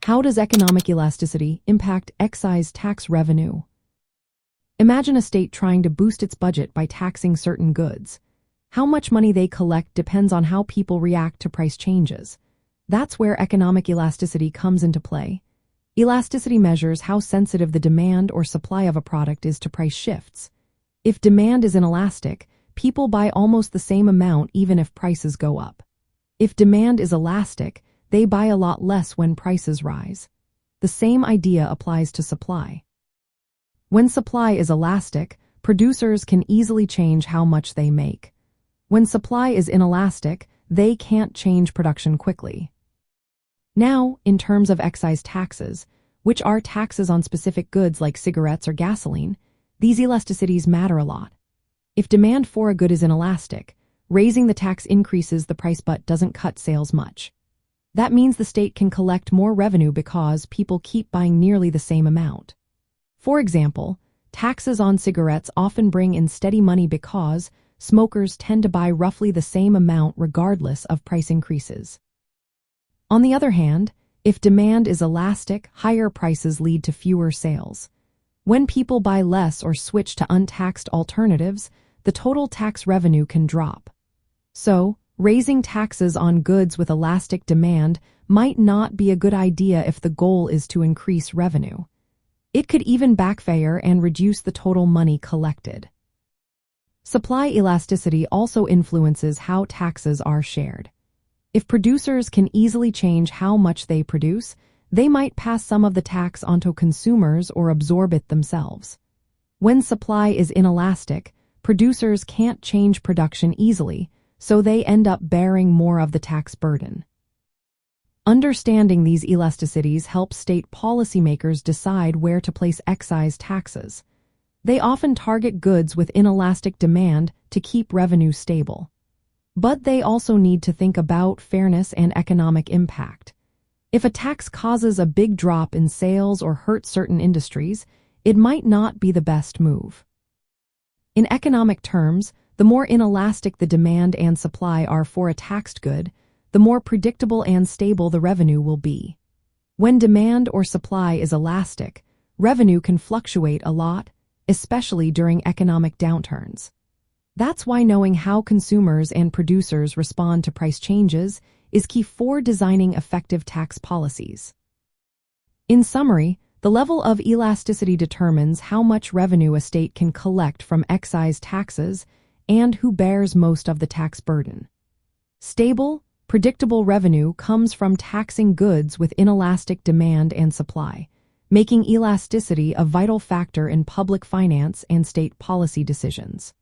How does economic elasticity impact excise tax revenue? Imagine a state trying to boost its budget by taxing certain goods. How much money they collect depends on how people react to price changes. That's where economic elasticity comes into play. Elasticity measures how sensitive the demand or supply of a product is to price shifts. If demand is inelastic, people buy almost the same amount even if prices go up. If demand is elastic, they buy a lot less when prices rise. The same idea applies to supply. When supply is elastic, producers can easily change how much they make. When supply is inelastic, they can't change production quickly. Now, in terms of excise taxes, which are taxes on specific goods like cigarettes or gasoline, these elasticities matter a lot. If demand for a good is inelastic, raising the tax increases the price but doesn't cut sales much. That means the state can collect more revenue because people keep buying nearly the same amount. For example, taxes on cigarettes often bring in steady money because smokers tend to buy roughly the same amount regardless of price increases. On the other hand, if demand is elastic, higher prices lead to fewer sales. When people buy less or switch to untaxed alternatives, the total tax revenue can drop. So, raising taxes on goods with elastic demand might not be a good idea if the goal is to increase revenue. It could even backfire and reduce the total money collected. Supply elasticity also influences how taxes are shared. If producers can easily change how much they produce, they might pass some of the tax onto consumers or absorb it themselves. When supply is inelastic, producers can't change production easily, so they end up bearing more of the tax burden. Understanding these elasticities helps state policymakers decide where to place excise taxes. They often target goods with inelastic demand to keep revenue stable. But they also need to think about fairness and economic impact. If a tax causes a big drop in sales or hurts certain industries, it might not be the best move. In economic terms, the more inelastic the demand and supply are for a taxed good, the more predictable and stable the revenue will be. When demand or supply is elastic, revenue can fluctuate a lot, especially during economic downturns. That's why knowing how consumers and producers respond to price changes is key for designing effective tax policies. In summary, the level of elasticity determines how much revenue a state can collect from excise taxes and who bears most of the tax burden. Stable, predictable revenue comes from taxing goods with inelastic demand and supply, making elasticity a vital factor in public finance and state policy decisions.